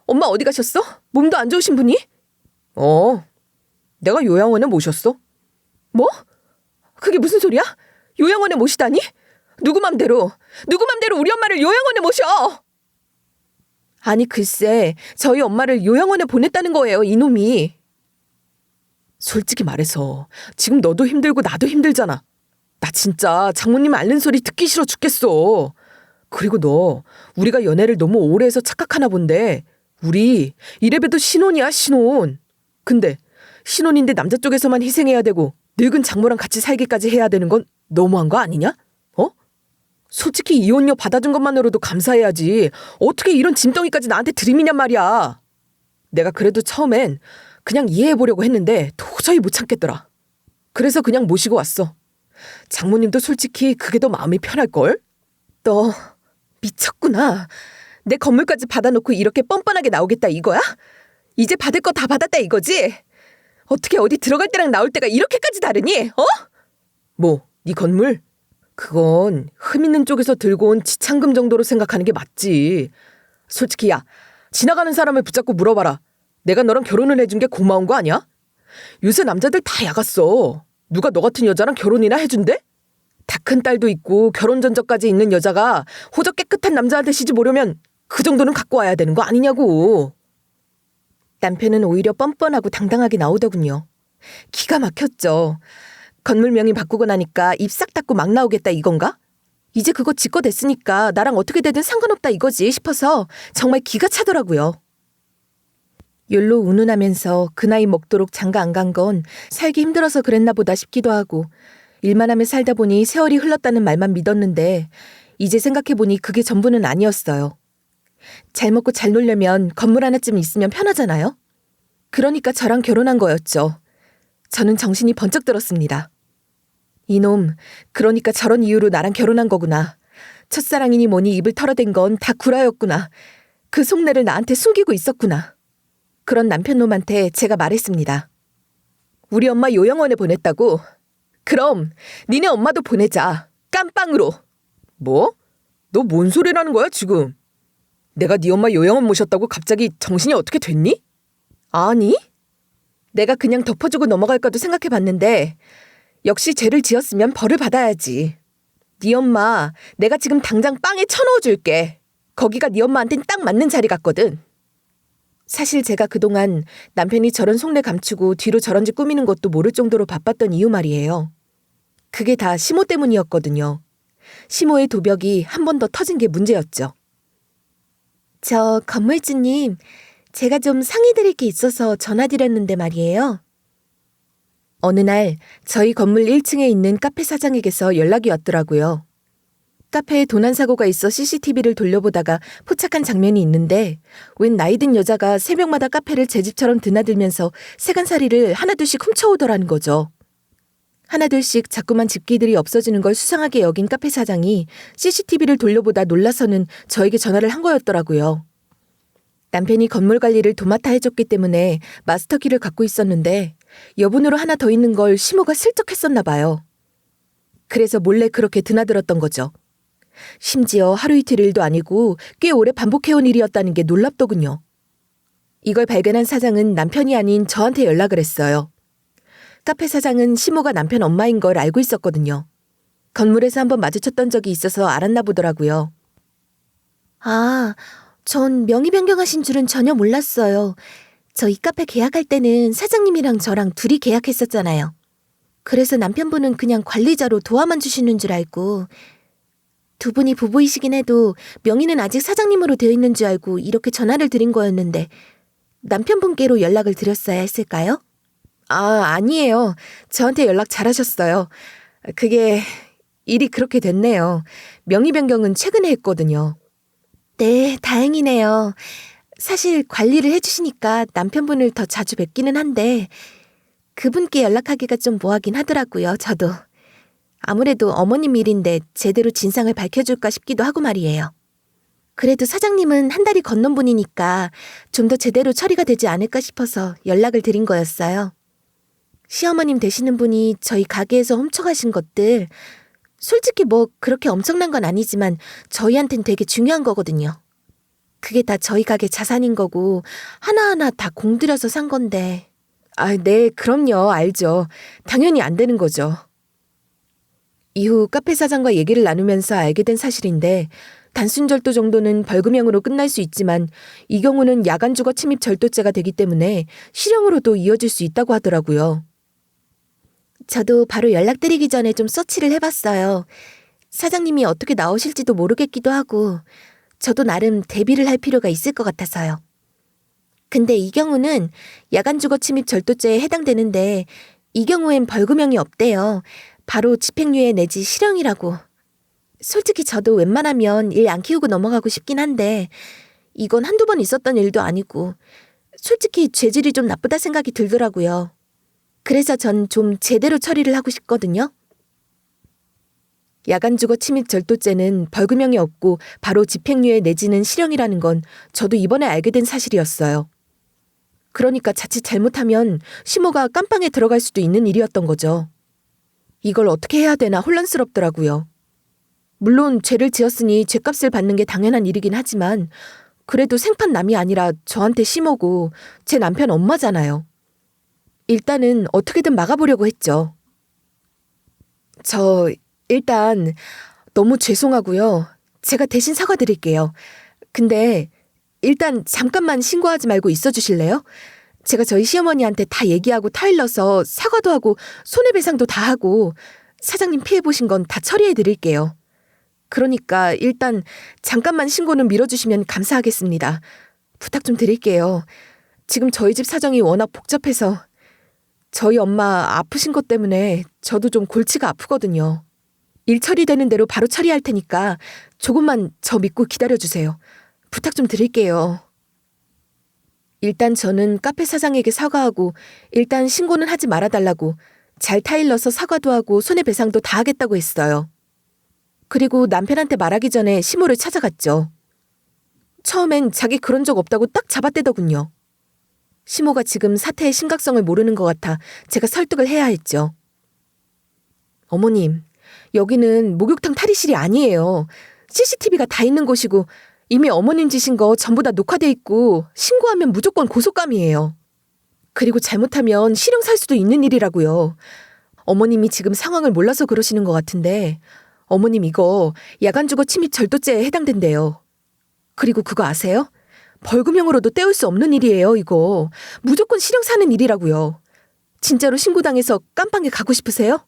엄마 어디 가셨어? 몸도 안 좋으신 분이? 내가 요양원에 모셨어. 뭐? 그게 무슨 소리야? 요양원에 모시다니? 누구 맘대로 우리 엄마를 요양원에 모셔! 아니 글쎄 저희 엄마를 요양원에 보냈다는 거예요, 이놈이. 솔직히 말해서 지금 너도 힘들고 나도 힘들잖아. 나 진짜 장모님 앓는 소리 듣기 싫어 죽겠어. 그리고 너 우리가 연애를 너무 오래 해서 착각하나 본데 우리 이래봬도 신혼이야 신혼. 근데 신혼인데 남자 쪽에서만 희생해야 되고 늙은 장모랑 같이 살기까지 해야 되는 건 너무한 거 아니냐? 솔직히 이혼료 받아준 것만으로도 감사해야지. 어떻게 이런 짐덩이까지 나한테 들이미냔 말이야. 내가 그래도 처음엔 그냥 이해해보려고 했는데 도저히 못 참겠더라. 그래서 그냥 모시고 왔어. 장모님도 솔직히 그게 더 마음이 편할걸? 너 미쳤구나. 내 건물까지 받아놓고 이렇게 뻔뻔하게 나오겠다 이거야? 이제 받을 거 다 받았다 이거지? 어떻게 어디 들어갈 때랑 나올 때가 이렇게까지 다르니? 뭐, 네 건물? 그건 흠 있는 쪽에서 들고 온 지참금 정도로 생각하는 게 맞지. 솔직히 야, 지나가는 사람을 붙잡고 물어봐라. 내가 너랑 결혼을 해준 게 고마운 거 아니야? 요새 남자들 다 야갔어. 누가 너 같은 여자랑 결혼이나 해준대? 다 큰 딸도 있고 결혼 전적까지 있는 여자가 호적 깨끗한 남자한테 시집 오려면 그 정도는 갖고 와야 되는 거 아니냐고. 남편은 오히려 뻔뻔하고 당당하게 나오더군요. 기가 막혔죠. 건물 명의 바꾸고 나니까 입 싹 닫고 막 나오겠다 이건가? 이제 그거 직거됐으니까 나랑 어떻게 되든 상관없다 이거지 싶어서 정말 기가 차더라고요. 욜로 운운하면서 그 나이 먹도록 장가 안 간 건 살기 힘들어서 그랬나 보다 싶기도 하고 일만 하며 살다 보니 세월이 흘렀다는 말만 믿었는데 이제 생각해보니 그게 전부는 아니었어요. 잘 먹고 잘 놀려면 건물 하나쯤 있으면 편하잖아요? 그러니까 저랑 결혼한 거였죠. 저는 정신이 번쩍 들었습니다. 이놈, 그러니까 저런 이유로 나랑 결혼한 거구나. 첫사랑이니 뭐니 입을 털어댄 건 다 구라였구나. 그 속내를 나한테 숨기고 있었구나. 그런 남편놈한테 제가 말했습니다. 우리 엄마 요양원에 보냈다고? 그럼 니네 엄마도 보내자. 깜빵으로. 뭐? 너 뭔 소리라는 거야 지금? 내가 네 엄마 요양원 모셨다고 갑자기 정신이 어떻게 됐니? 아니? 내가 그냥 덮어주고 넘어갈까도 생각해봤는데 역시 죄를 지었으면 벌을 받아야지. 네 엄마 내가 지금 당장 빵에 쳐넣어줄게. 거기가 네 엄마한텐 딱 맞는 자리 같거든. 사실 제가 그동안 남편이 저런 속내 감추고 뒤로 저런 짓 꾸미는 것도 모를 정도로 바빴던 이유 말이에요. 그게 다 시모 때문이었거든요. 시모의 도벽이 한 번 더 터진 게 문제였죠. 저 건물주님, 제가 좀 상의드릴 게 있어서 전화드렸는데 말이에요. 어느 날 저희 건물 1층에 있는 카페 사장에게서 연락이 왔더라고요. 카페에 도난 사고가 있어 CCTV를 돌려보다가 포착한 장면이 있는데 웬 나이든 여자가 새벽마다 카페를 제 집처럼 드나들면서 세간살이를 하나둘씩 훔쳐오더라는 거죠. 하나둘씩 자꾸만 집기들이 없어지는 걸 수상하게 여긴 카페 사장이 CCTV를 돌려보다 놀라서는 저에게 전화를 한 거였더라고요. 남편이 건물 관리를 도맡아 해줬기 때문에 마스터키를 갖고 있었는데 여분으로 하나 더 있는 걸 시모가 슬쩍 했었나 봐요. 그래서 몰래 그렇게 드나들었던 거죠. 심지어 하루 이틀 일도 아니고 꽤 오래 반복해온 일이었다는 게 놀랍더군요. 이걸 발견한 사장은 남편이 아닌 저한테 연락을 했어요. 카페 사장은 시모가 남편 엄마인 걸 알고 있었거든요. 건물에서 한번 마주쳤던 적이 있어서 알았나 보더라고요. 아, 전 명의 변경하신 줄은 전혀 몰랐어요. 저 이 카페 계약할 때는 사장님이랑 저랑 둘이 계약했었잖아요. 그래서 남편분은 그냥 관리자로 도와만 주시는 줄 알고 두 분이 부부이시긴 해도 명의는 아직 사장님으로 되어 있는 줄 알고 이렇게 전화를 드린 거였는데 남편분께로 연락을 드렸어야 했을까요? 아니에요. 저한테 연락 잘하셨어요. 그게 일이 그렇게 됐네요. 명의 변경은 최근에 했거든요. 네, 다행이네요. 사실 관리를 해주시니까 남편분을 더 자주 뵙기는 한데 그분께 연락하기가 좀 뭐하긴 하더라고요, 저도. 아무래도 어머님 일인데 제대로 진상을 밝혀줄까 싶기도 하고 말이에요. 그래도 사장님은 한 달이 건넌 분이니까 좀 더 제대로 처리가 되지 않을까 싶어서 연락을 드린 거였어요. 시어머님 되시는 분이 저희 가게에서 훔쳐가신 것들 솔직히 뭐 그렇게 엄청난 건 아니지만 저희한텐 되게 중요한 거거든요. 그게 다 저희 가게 자산인 거고 하나하나 다 공들여서 산 건데. 네, 그럼요. 알죠. 당연히 안 되는 거죠. 이후 카페 사장과 얘기를 나누면서 알게 된 사실인데 단순 절도 정도는 벌금형으로 끝날 수 있지만 이 경우는 야간 주거 침입 절도죄가 되기 때문에 실형으로도 이어질 수 있다고 하더라고요. 저도 바로 연락드리기 전에 좀 서치를 해봤어요. 사장님이 어떻게 나오실지도 모르겠기도 하고 저도 나름 대비를 할 필요가 있을 것 같아서요. 근데 이 경우는 야간 주거 침입 절도죄에 해당되는데 이 경우엔 벌금형이 없대요. 바로 집행유예 내지 실형이라고. 솔직히 저도 웬만하면 일 안 키우고 넘어가고 싶긴 한데 이건 한두 번 있었던 일도 아니고 솔직히 죄질이 좀 나쁘다 생각이 들더라고요. 그래서 전 좀 제대로 처리를 하고 싶거든요. 야간 주거 침입 절도죄는 벌금형이 없고 바로 집행유예 내지는 실형이라는 건 저도 이번에 알게 된 사실이었어요. 그러니까 자칫 잘못하면 시모가 깜빵에 들어갈 수도 있는 일이었던 거죠. 이걸 어떻게 해야 되나 혼란스럽더라고요. 물론 죄를 지었으니 죄값을 받는 게 당연한 일이긴 하지만 그래도 생판남이 아니라 저한테 시모고 제 남편 엄마잖아요. 일단은 어떻게든 막아보려고 했죠. 일단 너무 죄송하고요. 제가 대신 사과드릴게요. 근데 일단 잠깐만 신고하지 말고 있어 주실래요? 제가 저희 시어머니한테 다 얘기하고 타일러서 사과도 하고 손해배상도 다 하고 사장님 피해보신 건 다 처리해 드릴게요. 그러니까 일단 잠깐만 신고는 미뤄주시면 감사하겠습니다. 부탁 좀 드릴게요. 지금 저희 집 사정이 워낙 복잡해서 저희 엄마 아프신 것 때문에 저도 좀 골치가 아프거든요. 일 처리되는 대로 바로 처리할 테니까 조금만 저 믿고 기다려주세요. 부탁 좀 드릴게요. 일단 저는 카페 사장에게 사과하고 일단 신고는 하지 말아달라고 잘 타일러서 사과도 하고 손해배상도 다 하겠다고 했어요. 그리고 남편한테 말하기 전에 시모를 찾아갔죠. 처음엔 자기 그런 적 없다고 딱 잡아떼더군요. 시모가 지금 사태의 심각성을 모르는 것 같아 제가 설득을 해야 했죠. 어머님, 여기는 목욕탕 탈의실이 아니에요. CCTV가 다 있는 곳이고 이미 어머님 지신 거 전부 다 녹화돼 있고 신고하면 무조건 고속감이에요. 그리고 잘못하면 실형 살 수도 있는 일이라고요. 어머님이 지금 상황을 몰라서 그러시는 것 같은데 어머님 이거 야간주거 침입 절도죄에 해당된대요. 그리고 그거 아세요? 벌금형으로도 떼올 수 없는 일이에요, 이거. 무조건 실형 사는 일이라고요. 진짜로 신고당해서 깜빵에 가고 싶으세요?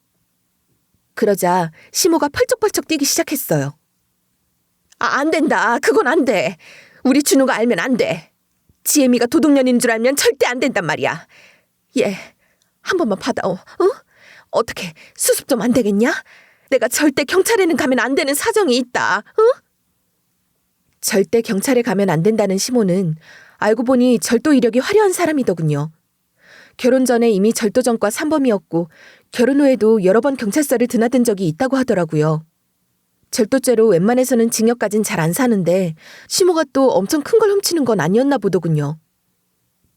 그러자 시모가 펄쩍펄쩍 뛰기 시작했어요. 안 된다. 그건 안 돼. 우리 준우가 알면 안 돼. 지혜미가 도둑년인 줄 알면 절대 안 된단 말이야. 얘, 한 번만 받아오. 어? 어떻게 수습 좀 안 되겠냐? 내가 절대 경찰에는 가면 안 되는 사정이 있다. 어? 절대 경찰에 가면 안 된다는 시모는 알고 보니 절도 이력이 화려한 사람이더군요. 결혼 전에 이미 절도전과 산범이었고 결혼 후에도 여러 번 경찰서를 드나든 적이 있다고 하더라고요. 절도죄로 웬만해서는 징역까진 잘 안 사는데 시모가 또 엄청 큰 걸 훔치는 건 아니었나 보더군요.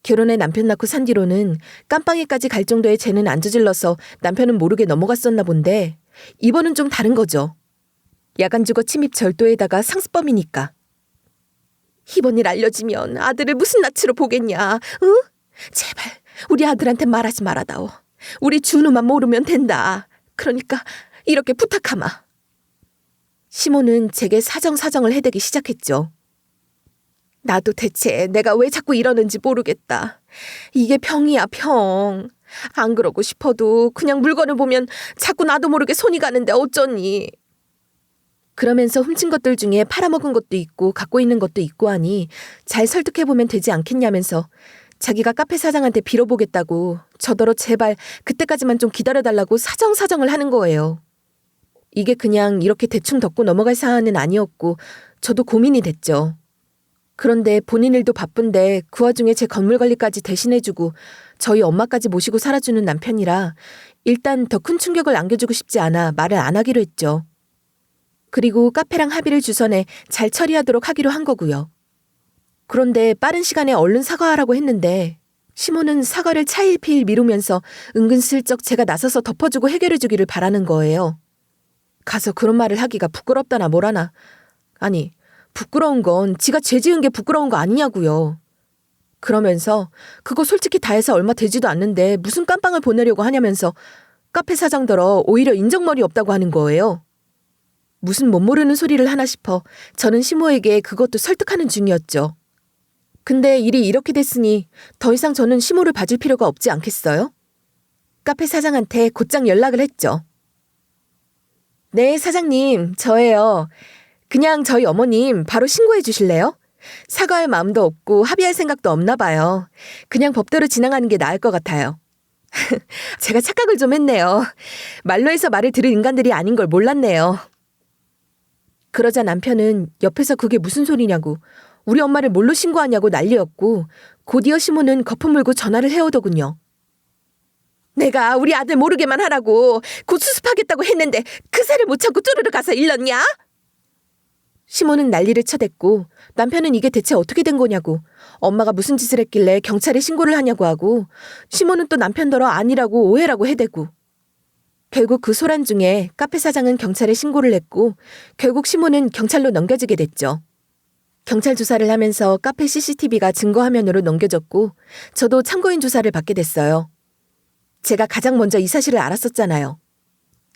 결혼해 남편 낳고 산 뒤로는 깜빵에까지 갈 정도의 죄는 안 저질러서 남편은 모르게 넘어갔었나 본데 이번은 좀 다른 거죠. 야간주거 침입 절도에다가 상습범이니까. 이번 일 알려지면 아들을 무슨 낯으로 보겠냐. 응? 제발 우리 아들한테 말하지 말아다오. 우리 준우만 모르면 된다. 그러니까 이렇게 부탁하마. 시모는 제게 사정을 해대기 시작했죠. 나도 대체 내가 왜 자꾸 이러는지 모르겠다. 이게 병이야, 병. 안 그러고 싶어도 그냥 물건을 보면 자꾸 나도 모르게 손이 가는데 어쩌니. 그러면서 훔친 것들 중에 팔아먹은 것도 있고 갖고 있는 것도 있고 하니 잘 설득해보면 되지 않겠냐면서 자기가 카페 사장한테 빌어보겠다고 저더러 제발 그때까지만 좀 기다려달라고 사정을 하는 거예요. 이게 그냥 이렇게 대충 덮고 넘어갈 사안은 아니었고 저도 고민이 됐죠. 그런데 본인 일도 바쁜데 그 와중에 제 건물 관리까지 대신해주고 저희 엄마까지 모시고 살아주는 남편이라 일단 더 큰 충격을 안겨주고 싶지 않아 말을 안 하기로 했죠. 그리고 카페랑 합의를 주선해 잘 처리하도록 하기로 한 거고요. 그런데 빠른 시간에 얼른 사과하라고 했는데 시모는 사과를 차일피일 미루면서 은근슬쩍 제가 나서서 덮어주고 해결해주기를 바라는 거예요. 가서 그런 말을 하기가 부끄럽다나 뭐라나. 아니, 부끄러운 건 지가 죄 지은 게 부끄러운 거 아니냐고요. 그러면서 그거 솔직히 다 해서 얼마 되지도 않는데 무슨 깜빵을 보내려고 하냐면서 카페 사장더러 오히려 인정머리 없다고 하는 거예요. 무슨 못 모르는 소리를 하나 싶어 저는 시모에게 그것도 설득하는 중이었죠. 근데 일이 이렇게 됐으니 더 이상 저는 시모를 봐줄 필요가 없지 않겠어요? 카페 사장한테 곧장 연락을 했죠. 네, 사장님, 저예요. 그냥 저희 어머님 바로 신고해 주실래요? 사과할 마음도 없고 합의할 생각도 없나 봐요. 그냥 법대로 진행하는 게 나을 것 같아요. 제가 착각을 좀 했네요. 말로 해서 말을 들을 인간들이 아닌 걸 몰랐네요. 그러자 남편은 옆에서 그게 무슨 소리냐고 우리 엄마를 뭘로 신고하냐고 난리였고 곧이어 시모는 거품 물고 전화를 해오더군요. 내가 우리 아들 모르게만 하라고 곧 수습하겠다고 했는데 그 새를 못 참고 쪼르르 가서 일렀냐? 시모는 난리를 쳐댔고 남편은 이게 대체 어떻게 된 거냐고 엄마가 무슨 짓을 했길래 경찰에 신고를 하냐고 하고 시모는 또 남편더러 아니라고 오해라고 해대고 결국 그 소란 중에 카페 사장은 경찰에 신고를 했고 결국 시모는 경찰로 넘겨지게 됐죠. 경찰 조사를 하면서 카페 CCTV가 증거 화면으로 넘겨졌고 저도 참고인 조사를 받게 됐어요. 제가 가장 먼저 이 사실을 알았었잖아요.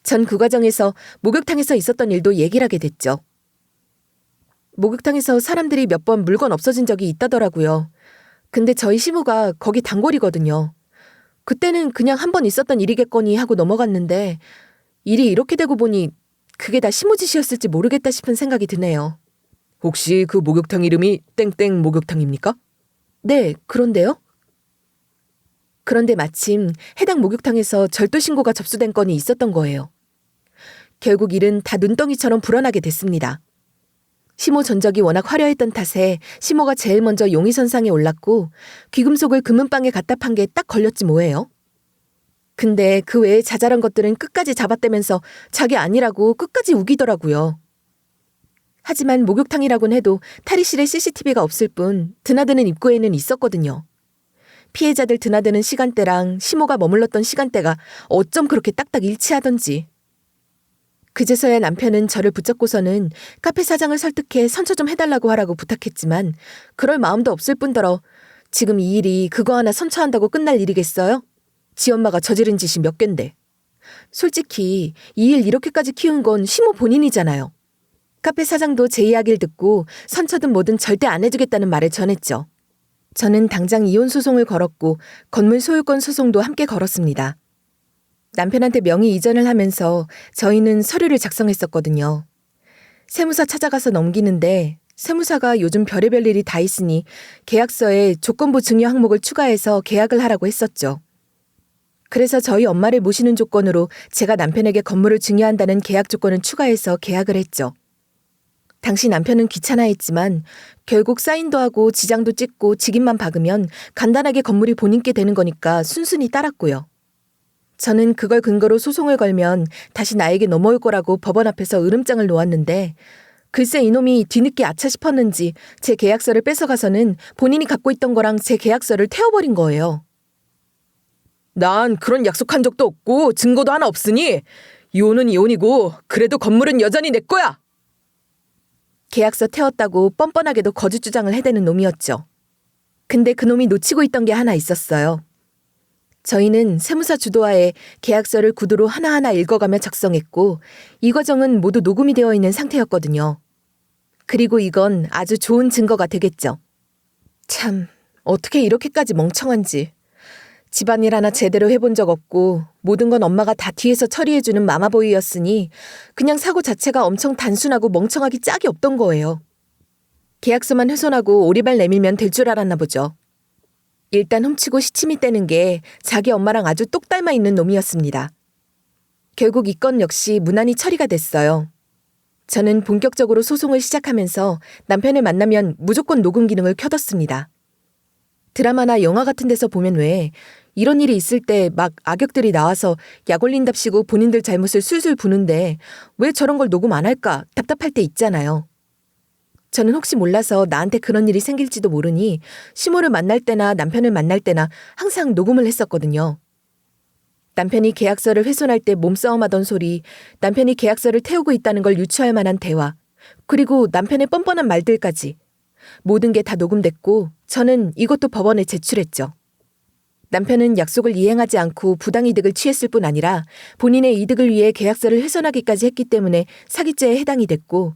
전 그 과정에서 목욕탕에서 있었던 일도 얘기를 하게 됐죠. 목욕탕에서 사람들이 몇 번 물건 없어진 적이 있다더라고요. 근데 저희 시모가 거기 단골이거든요. 그때는 그냥 한 번 있었던 일이겠거니 하고 넘어갔는데 일이 이렇게 되고 보니 그게 다 시모 짓이었을지 모르겠다 싶은 생각이 드네요. 혹시 그 목욕탕 이름이 땡땡 목욕탕입니까? 네, 그런데요? 그런데 마침 해당 목욕탕에서 절도 신고가 접수된 건이 있었던 거예요. 결국 일은 다 눈덩이처럼 불어나게 됐습니다. 시모 전적이 워낙 화려했던 탓에 시모가 제일 먼저 용의선상에 올랐고 귀금속을 금은방에 갖다 판 게 딱 걸렸지 뭐예요. 근데 그 외에 자잘한 것들은 끝까지 잡아떼면서 자기 아니라고 끝까지 우기더라고요. 하지만 목욕탕이라곤 해도 탈의실에 CCTV가 없을 뿐 드나드는 입구에는 있었거든요. 피해자들 드나드는 시간대랑 시모가 머물렀던 시간대가 어쩜 그렇게 딱딱 일치하던지. 그제서야 남편은 저를 붙잡고서는 카페 사장을 설득해 선처 좀 해달라고 하라고 부탁했지만 그럴 마음도 없을 뿐더러 지금 이 일이 그거 하나 선처한다고 끝날 일이겠어요? 지 엄마가 저지른 짓이 몇 갠데. 솔직히 이 일 이렇게까지 키운 건 시모 본인이잖아요. 카페 사장도 제 이야기를 듣고 선처든 뭐든 절대 안 해주겠다는 말을 전했죠. 저는 당장 이혼 소송을 걸었고 건물 소유권 소송도 함께 걸었습니다. 남편한테 명의 이전을 하면서 저희는 서류를 작성했었거든요. 세무사 찾아가서 넘기는데 세무사가 요즘 별의별 일이 다 있으니 계약서에 조건부 증여 항목을 추가해서 계약을 하라고 했었죠. 그래서 저희 엄마를 모시는 조건으로 제가 남편에게 건물을 증여한다는 계약 조건을 추가해서 계약을 했죠. 당시 남편은 귀찮아했지만 결국 사인도 하고 지장도 찍고 직인만 박으면 간단하게 건물이 본인께 되는 거니까 순순히 따랐고요. 저는 그걸 근거로 소송을 걸면 다시 나에게 넘어올 거라고 법원 앞에서 으름장을 놓았는데 글쎄 이놈이 뒤늦게 아차 싶었는지 제 계약서를 뺏어가서는 본인이 갖고 있던 거랑 제 계약서를 태워버린 거예요. 난 그런 약속한 적도 없고 증거도 하나 없으니 이혼은 이혼이고 그래도 건물은 여전히 내 거야. 계약서 태웠다고 뻔뻔하게도 거짓 주장을 해대는 놈이었죠. 근데 그 놈이 놓치고 있던 게 하나 있었어요. 저희는 세무사 주도하에 계약서를 구두로 하나하나 읽어가며 작성했고 이 과정은 모두 녹음이 되어 있는 상태였거든요. 그리고 이건 아주 좋은 증거가 되겠죠. 참, 어떻게 이렇게까지 멍청한지. 집안일 하나 제대로 해본 적 없고 모든 건 엄마가 다 뒤에서 처리해주는 마마보이였으니 그냥 사고 자체가 엄청 단순하고 멍청하기 짝이 없던 거예요. 계약서만 훼손하고 오리발 내밀면 될 줄 알았나 보죠. 일단 훔치고 시침이 떼는 게 자기 엄마랑 아주 똑 닮아 있는 놈이었습니다. 결국 이 건 역시 무난히 처리가 됐어요. 저는 본격적으로 소송을 시작하면서 남편을 만나면 무조건 녹음 기능을 켜뒀습니다. 드라마나 영화 같은 데서 보면 왜 이런 일이 있을 때 막 악역들이 나와서 약 올린답시고 본인들 잘못을 술술 부는데 왜 저런 걸 녹음 안 할까 답답할 때 있잖아요. 저는 혹시 몰라서 나한테 그런 일이 생길지도 모르니 시모를 만날 때나 남편을 만날 때나 항상 녹음을 했었거든요. 남편이 계약서를 훼손할 때 몸싸움하던 소리, 남편이 계약서를 태우고 있다는 걸 유추할 만한 대화, 그리고 남편의 뻔뻔한 말들까지 모든 게 다 녹음됐고 저는 이것도 법원에 제출했죠. 남편은 약속을 이행하지 않고 부당이득을 취했을 뿐 아니라 본인의 이득을 위해 계약서를 훼손하기까지 했기 때문에 사기죄에 해당이 됐고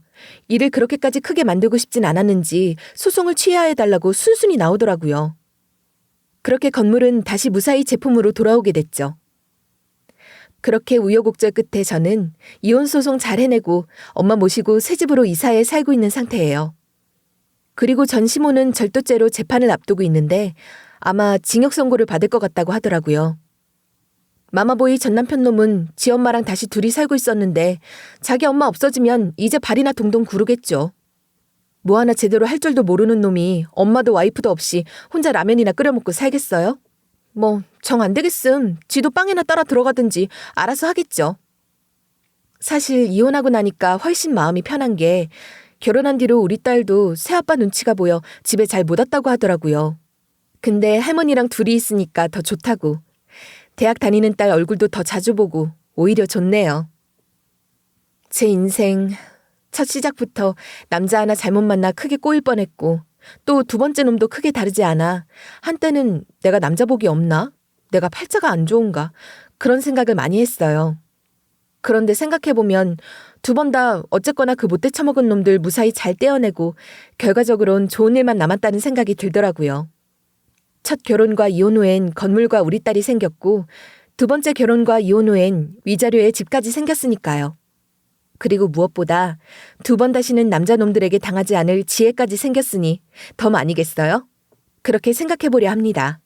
일을 그렇게까지 크게 만들고 싶진 않았는지 소송을 취하해달라고 순순히 나오더라고요. 그렇게 건물은 다시 무사히 제품으로 돌아오게 됐죠. 그렇게 우여곡절 끝에 저는 이혼 소송 잘 해내고 엄마 모시고 새 집으로 이사해 살고 있는 상태예요. 그리고 전 시모는 절도죄로 재판을 앞두고 있는데 아마 징역 선고를 받을 것 같다고 하더라고요. 마마보이 전 남편 놈은 지 엄마랑 다시 둘이 살고 있었는데 자기 엄마 없어지면 이제 발이나 동동 구르겠죠. 뭐 하나 제대로 할 줄도 모르는 놈이 엄마도 와이프도 없이 혼자 라면이나 끓여 먹고 살겠어요? 뭐 정 안 되겠음 지도 빵에나 따라 들어가든지 알아서 하겠죠. 사실 이혼하고 나니까 훨씬 마음이 편한 게 결혼한 뒤로 우리 딸도 새아빠 눈치가 보여 집에 잘 못 왔다고 하더라고요. 근데 할머니랑 둘이 있으니까 더 좋다고. 대학 다니는 딸 얼굴도 더 자주 보고 오히려 좋네요. 제 인생 첫 시작부터 남자 하나 잘못 만나 크게 꼬일 뻔했고 또 두 번째 놈도 크게 다르지 않아 한때는 내가 남자 복이 없나? 내가 팔자가 안 좋은가? 그런 생각을 많이 했어요. 그런데 생각해보면 두 번 다 어쨌거나 그 못돼 처먹은 놈들 무사히 잘 떼어내고 결과적으론 좋은 일만 남았다는 생각이 들더라고요. 첫 결혼과 이혼 후엔 건물과 우리 딸이 생겼고 두 번째 결혼과 이혼 후엔 위자료에 집까지 생겼으니까요. 그리고 무엇보다 두 번 다시는 남자놈들에게 당하지 않을 지혜까지 생겼으니 더 아니겠어요? 그렇게 생각해보려 합니다.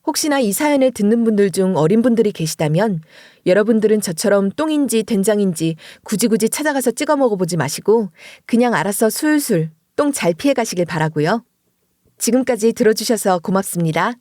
혹시나 이 사연을 듣는 분들 중 어린 분들이 계시다면 여러분들은 저처럼 똥인지 된장인지 굳이 찾아가서 찍어 먹어보지 마시고 그냥 알아서 술술 똥 잘 피해 가시길 바라고요. 지금까지 들어주셔서 고맙습니다.